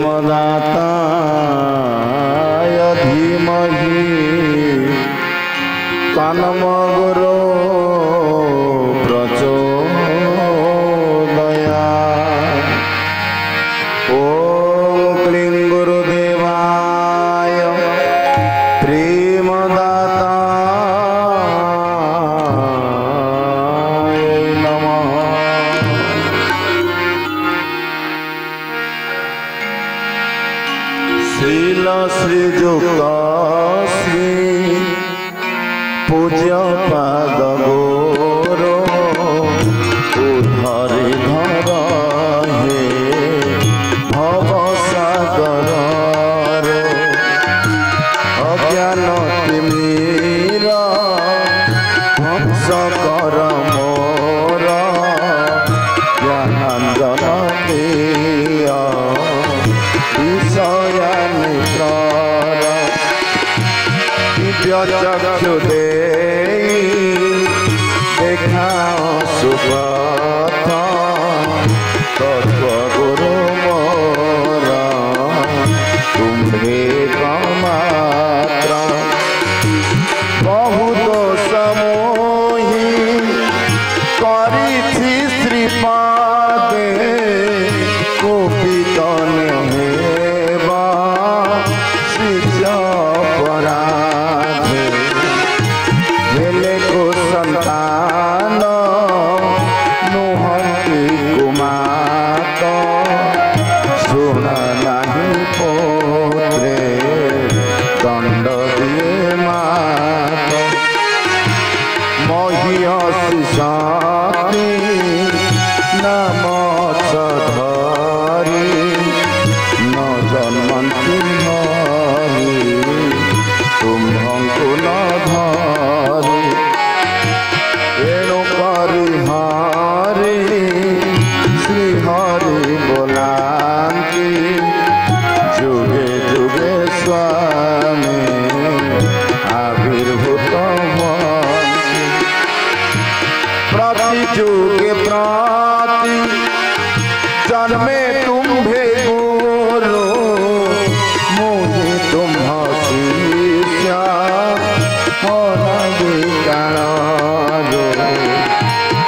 प्रेमदाताय धीमहि तन्नो गुरु प्रचोदयात्। ओम क्लीं गुरुदेवाय प्रेमदाताय नमः। शील श्रीयुक्त श्री पूज्य पाद गोरो उधरे धर हे भव सागर अज्ञान तिमिर ध्वंस कर मोर ज्ञानांजन दिय चक्षु दे देखाओ सुपथ तत्व गुरु मोर तुम्हे कमात्र बहुत समोही करिछि श्रीपादे कुपित हेबा श्रीज पराधे हेले को संतान नुहति कुमात शुण नहीं पोत्रे दंड दिए मात महीयसी सती नाम धरी न जन्मंती तुम्हंकु न धरी एणु करि हरि श्री हरि बोलांती जुगे जुगे स्वामी आविर्भूत हुअन्ति प्रति जुगे प्रति जन्मे तुम्हे गुरु मुझे तुम्ह शिष्य होलगे काल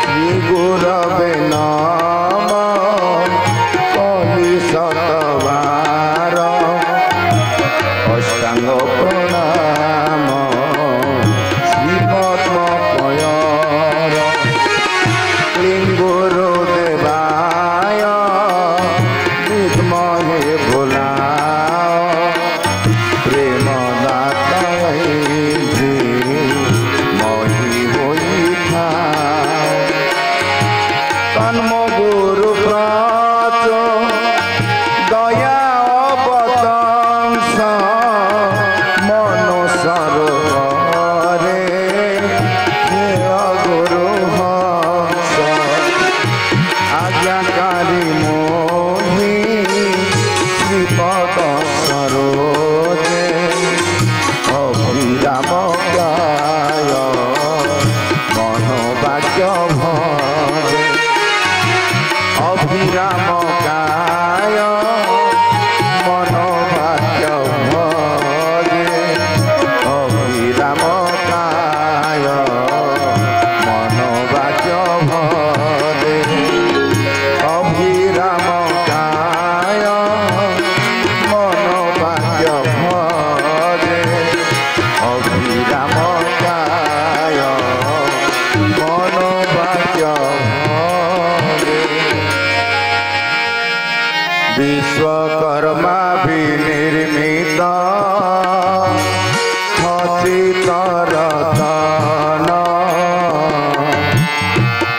श्री गुरवे नम कहि शतबार अष्टांग प्रणाम श्री पद्म पयर क्लीं गुरुदेवाय विद्महे भोलाय प्रेमदाताय धीमहि होइथाय तन्नो गुरु दया अवतंस मन सरोवरे हे गुरु हंस आज्ञाकारी मोहि श्रीपद सरोजे अभिराम गाय मनोवाक्य भजे अभिराम गाय मनोवाक्य भजे अभिराम गाय मनोवाक्य भजे अभिराम गाय मनोवाक्य भजे अभिराम गाय मनोवाक्य भजे। विश्वकर्मा विनिर्मित खचित रतन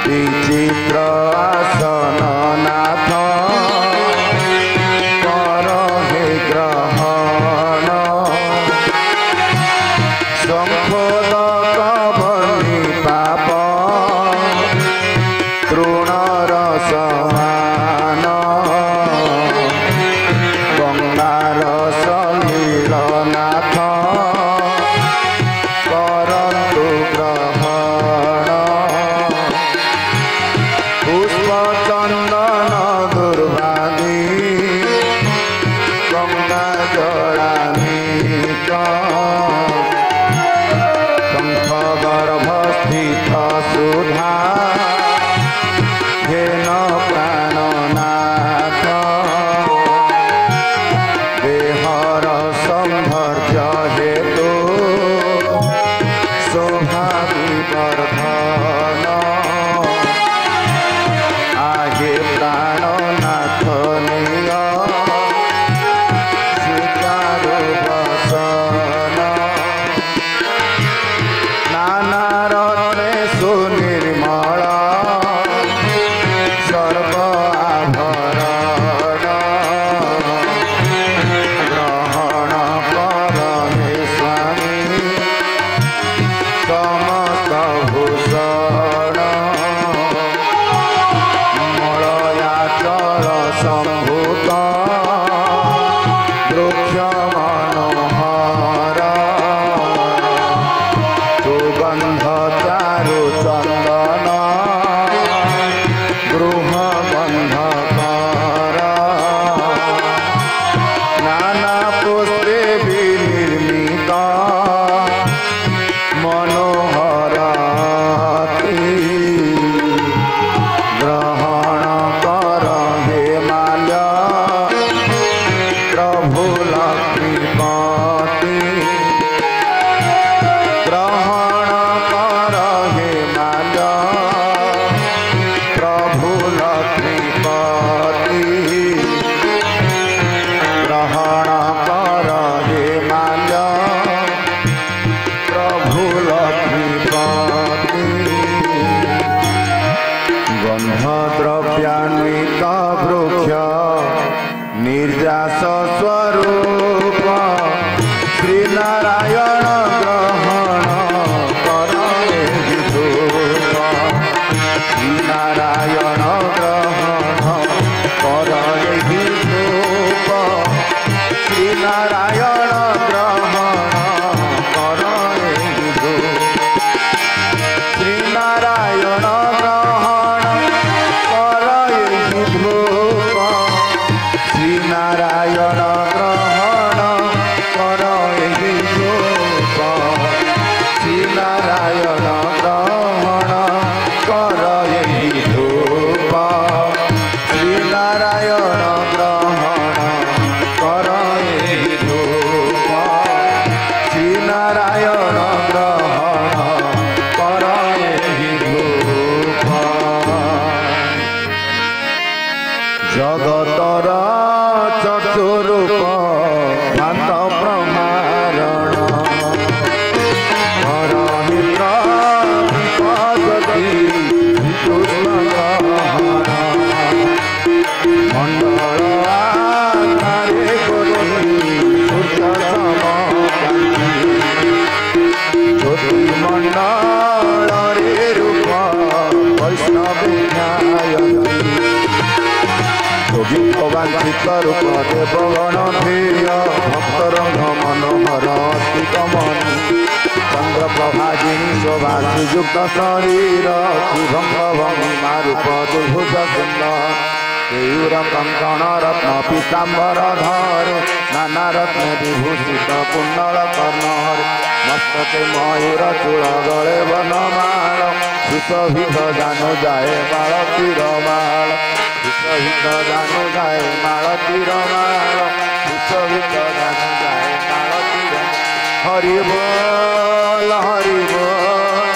विचित्र आसन नाथ कर हे ग्रहण संखोदक बनि पाप तृणर समान गंगार व्यास स्वरूप श्री नारायण ग्रहण कर एहि धूप श्री नारायण ग्रहण कर एहि धूप श्री नारायण ग्रहण कर एहि धूप श्री नारायण ग्रहण कर एहि धूप श्री नारायण ग्रहण कर एहि धूप श्री नारायण ग्रहण कर एहि धूप श्री नारायण ग्रहण कर एहि धूप श्री नारायण ग्रहण कर एहि धूप जगतर चतुरूप भात प्रमारण परहित विपदति कृष्ण ग्रहण मंडल आकारे कोटि सूर्य समकांति ज्योति मंडल रे रूप वैष्णव ध्यायन्ति गोविंदवांछित रूप देवगण प्रिय भक्तरंग मनोहर अति कमनी चंद्रप्रभाजिनी शोभा श्रीयुक्त शरीर श्रीभंग भंगी मारूप दुर्भुज सुंदर केयूर कंकण रत्न पीताम्बर धरे नाना रत्न विभूषित कुंडल कर्णहर मस्तके मयूर चूड़ गले वनमाल सुशोभित जानु जाए बालतीर माल सुशोभित जानु जाए मालतीर माल सुशोभित जानु जाए मालतीर हरि बोल हरि बोल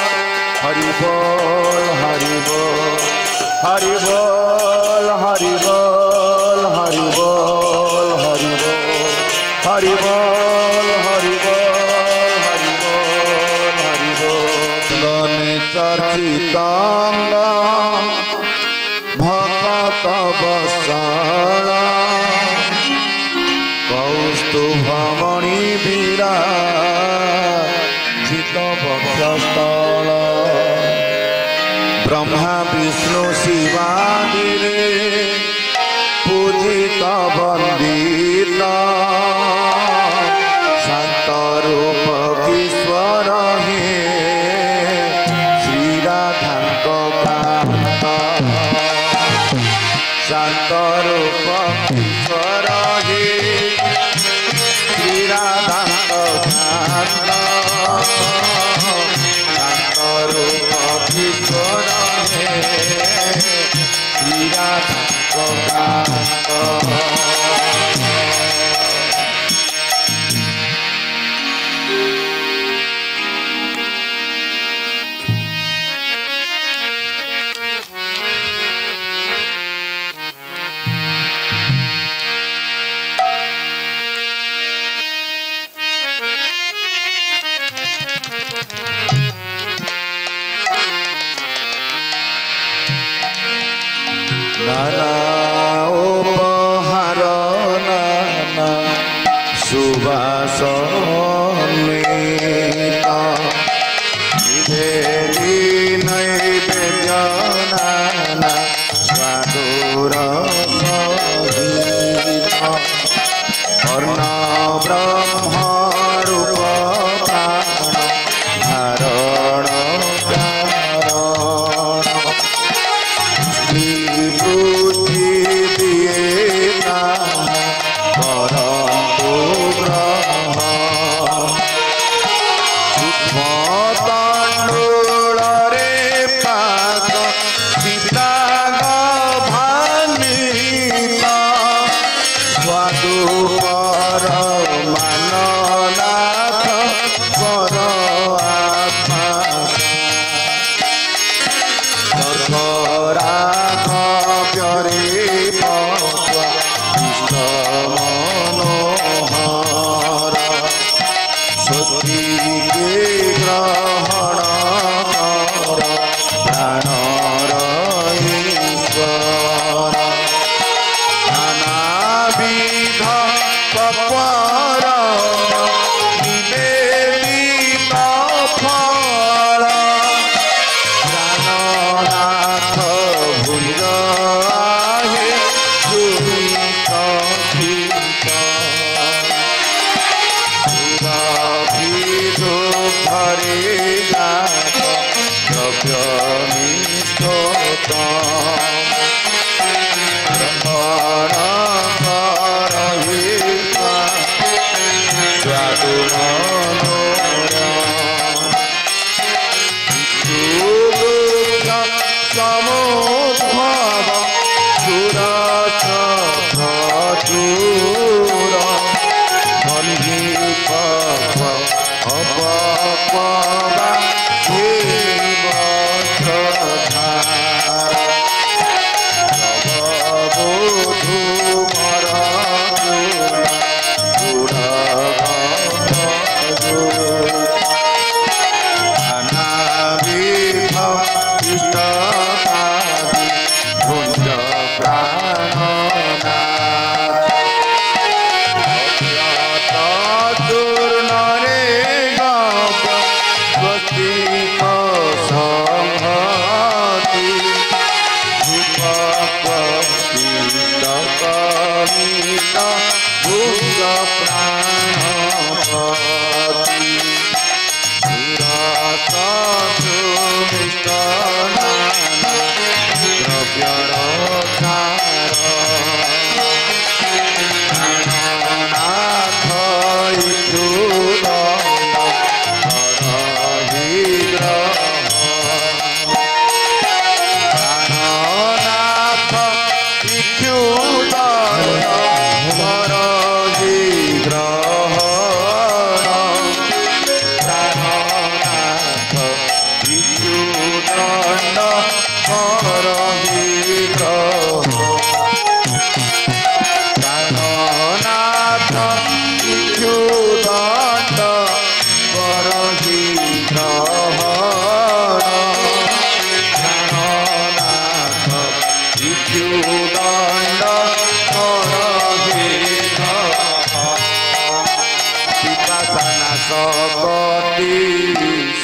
हरि बोल हरि बोल हरि बोल हरि बोल हरि बोल हरि बोल हरि बोल हरि बोल हरि बोल हरि बोल चर्चितांग भक्त वत्सल कौस्तुभमणि विराजित वक्षस्थल ब्रह्मा विष्णु शिवादिरे पूजित वंदित शांत रूप ईश्वर हे श्री राधांक कांत शांत रूप ईश्वर हे श्री राधांक कांत शांत रूप ईश्वर हे श्री राधांक कांत नाना उपहार नाना सुवासनित निवेदी नैवेद्य नाना स्वादुर सहित कर्ण ब्रह्म रूप प्राण धारण ପପର ନିବେଦିତ ଫଳ ପ୍ରାଣନାଥ ଭୁଞ୍ଜ ଆହେ ସୁମିତ ସୁରଭିଧୁ ଘରେ ନାଥ ଦ୍ରବ୍ୟ ନିଷ୍ଠୋତ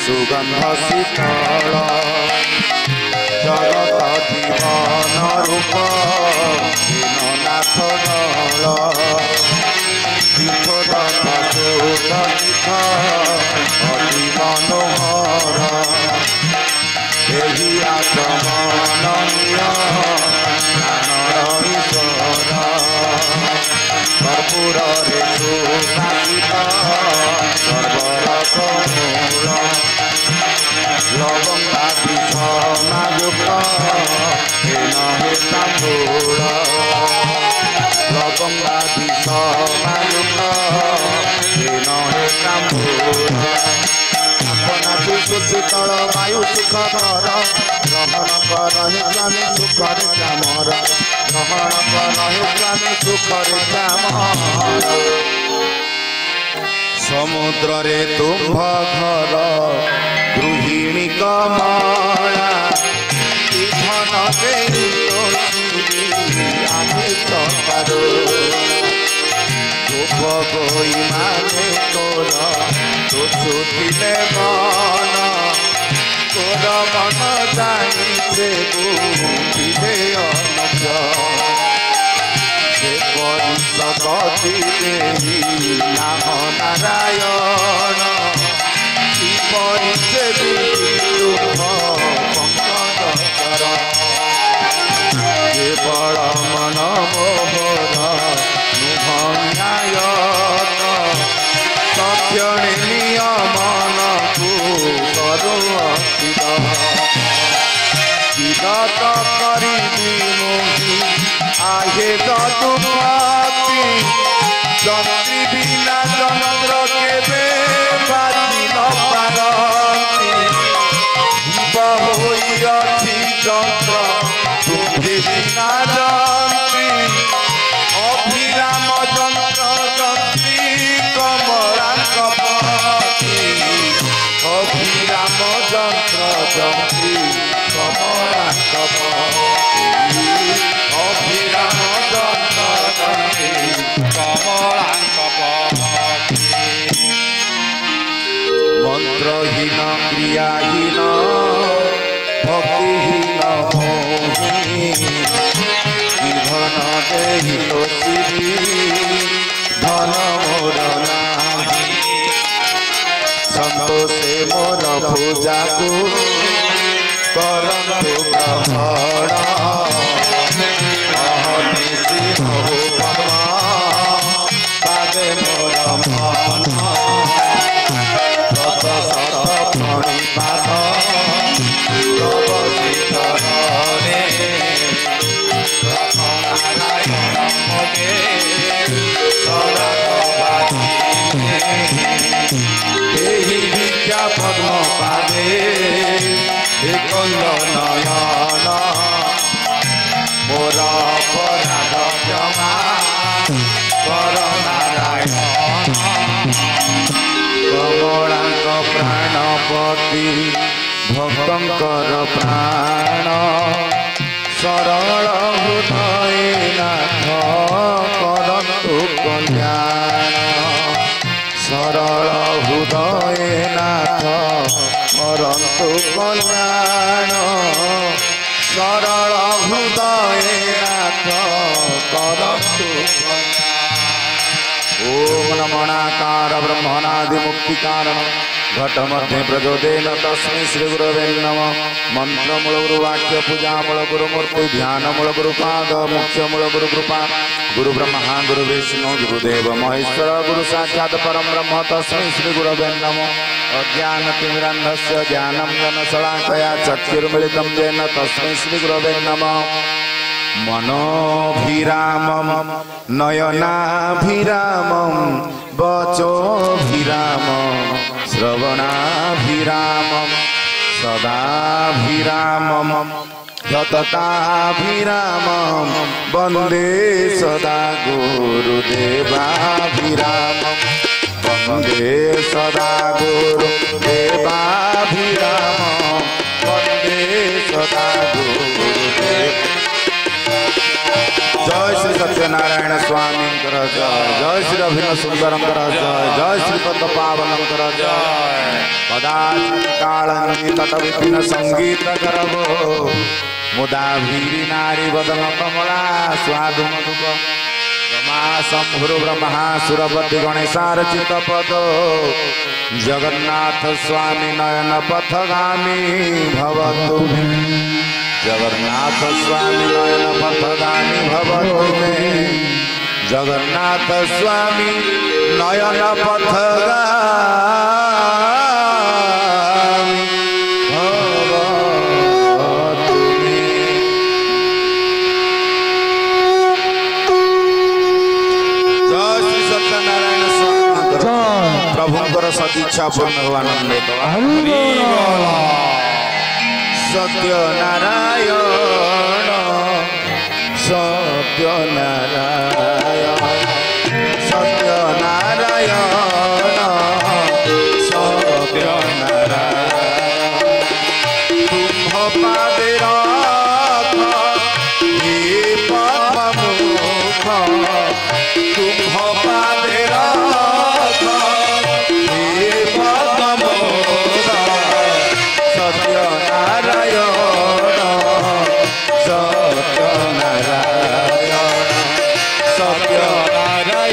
सुगंध शीतल जगत जीवन रूप दीननाथ दल अति मनोहर एहि आचमनीय प्राणर ईश्वर कर्पूर रे सुभाषित सर्वरस मूल लवंगादि समायुक्त हेन हेताम्बूल लवंगादि समायुक्त हेन हेताम्बूल अपनातु सुशीतल वायु सुखकर ग्रहण करहि स्वामी सुखर चामर ग्रहण करहि स्वामी सुखर चामर समुद्र रे तुम्भ घर गृहिणी कमला धन गोप गोई माने तोर तुछुथिले मन तोर मन जानिछे बुझिले अनुज से परिसपति देही नाम नारायण परिसे दुख पंकज केवल मन मोहर नुहन्यायत तक्षणे नियमन को करो विगत करी मोहि आहे दुपाति जंत्री बिना चंद्र केबे बाजी न पारती बहुई अछि चंद्र तुझे बिना जंत्री अभिराम चंद्र जंत्री कमरा कपति अभिराम चंद्र जंत्री कमरा कपति अभिराम चंद्र जंत्री कमरा क्रियाहीन भक्तिहीन मोहि धन देहि तोषी धन मोर नाही संतोषे मोर पूजा को करंतु ग्रहण अहनिशि हो पादे मोर मन शत शत प्रणिपात विद्या पद्म पादे कंद नयन मोर अपराध क्षमा कर नारायण कमलांक प्राणपति भक्तंकर प्राण सरल हृदय नाथ करंतु कल्याण सरल हृदय नाथ करंतु कल्याण सरल हृदय नाथ करंतु ओम नमोनाकार ब्रह्मणादि मुक्ति कारण घट मध्य प्रचोदेन तस्मै श्री गुरवे नमः मंत्र मूल गुरु वाक्य पूजा मूल गुरु मूर्ति ध्यान मूल गुरु पाद मुख्य मूल गुरु कृपा गुरु ब्रह्मा गुरु विष्णु गुरुदेव महेश्वर गुरु साक्षात् परम ब्रह्म तस्मै श्री गुरवे नमः अज्ञान तिमिरान्धस्य ज्ञानं जनशलाकया चक्षुर्मिलितं येन तस्मै श्री गुरवे नमः मनोभिरामं नयनाभिरामं वचोभिरामं श्रवणाभिरामं सदाभिरामं सतताभिरामं वन्दे सदा गुरुदेवाभिरामं वन्दे सदा गुरुदेवाभिरामं वन्दे सदा गुरुदेव जय श्री सत्यनारायण स्वामी जय जय श्री अभिनव सुंदरम जय जय श्री पद्म पावनम जय कदाचित् तट विपिन संगीत करवो मुदा भीरी नारी बदन कमला स्वादु मधुप रमा शंभुर ब्रह्मा सुरपति गणेशार्चित पद जगन्नाथ स्वामी नयन पथगामी भवतु जगन्नाथ स्वामी नयन पथगामी भवतु मे जगन्नाथ स्वामी नयन पथगामी भवतु मे। जय श्री सत्यनारायण स्वामी प्रभुंकर सदिच्छा पूर्ण हो आनंद सत्यनारायण सत्यनारायण सत्यनारायण सत्यनारायण तुम्भ पादे रख हे पद्ममुख तुम्भ पादे रख हे पद्ममुख सत्यनारायण सत्यनारायण सत्यनारायण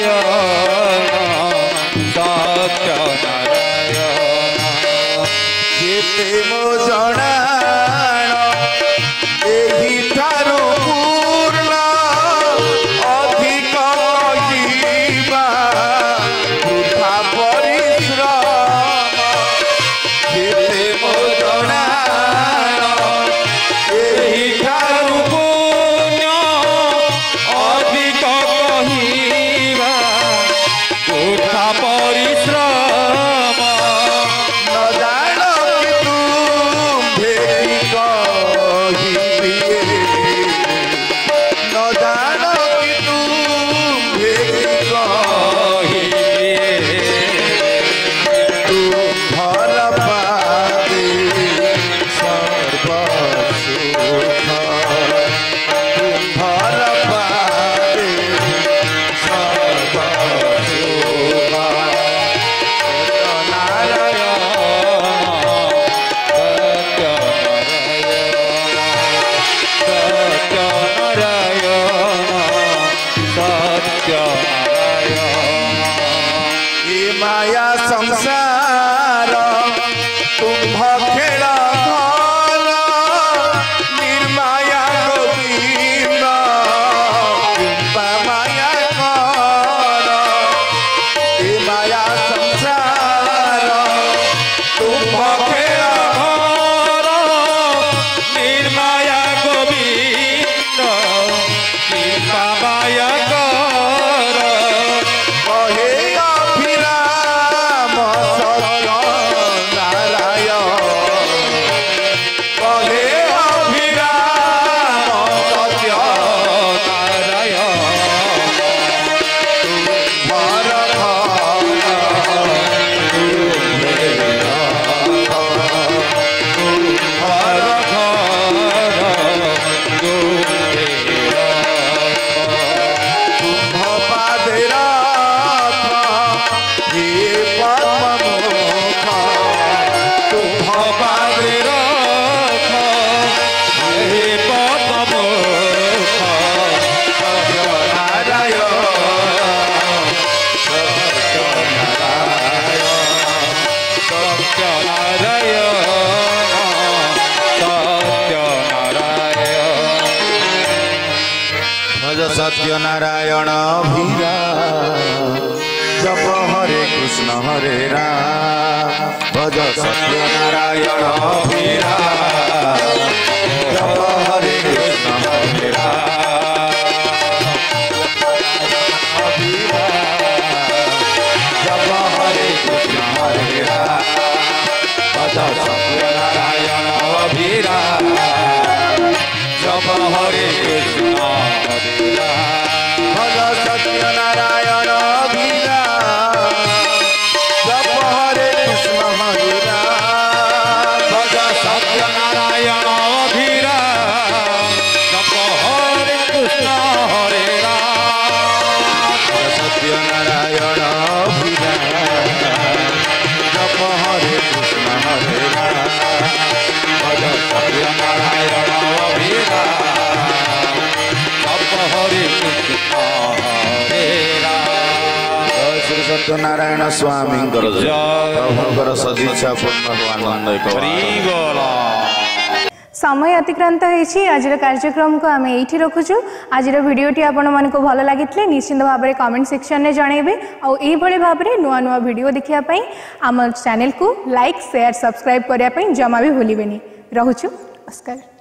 जेते मो जणाण एही ठारू पूर्ण अधिक कहिबा वृथा परिश्रम जेते मो जणाण एही ठारू पूर्ण अधिक कहिबा वृथा परिश्रम न जान कि तुम भेटी माया संसार तुम्भ खेल घर निर्माया गोविंद कृपा माया कर ए माया संसार तुम्भ खेल घर निर्माया गोविंद कृपा माया कर कहे अभिराम सत्य नारायण कहे अभिराम सत्य नारायण भर हर घर पादेर हे पद्ममुख तुम्भ पादेर हे पद्ममुख नारायण भज सत्यनारायण भीरा जप हरे कृष्ण हरे राम भज सत्यनारायण भीरा जप हरे कृष्ण हरे राम जप हरे कृष्ण हरे राम भज सत्यनारायण भीरा जप हरे कृष्ण हरे राम भज सत्यनारायण भीरा जप हरे कृष्ण हरे राम भज सत्यनारायण धीरा जप हरे कृष्ण हरे राम सत्यनारायण भीरा जप हरे कृष्ण हरे राम भज सत्यनारायण धीरा जप हरे कृष्ण हरे राम श्री सत्यनारायण स्वामी प्रभुंकर सदिच्छा पूर्ण आनंद समय अतिक्रांत होइछि आज कार्यक्रम को आम ये रखुचु आज भिडियोटी आपण मानक भल लगी निश्चित भाव में कमेंट सेक्शन में जनइबे आई भाव में नुआ नुआ वीडियो देखिया आम चैनल को लाइक शेयर सब्सक्राइब करने जमा भी भूलिबेनी रहुचु नमस्कार।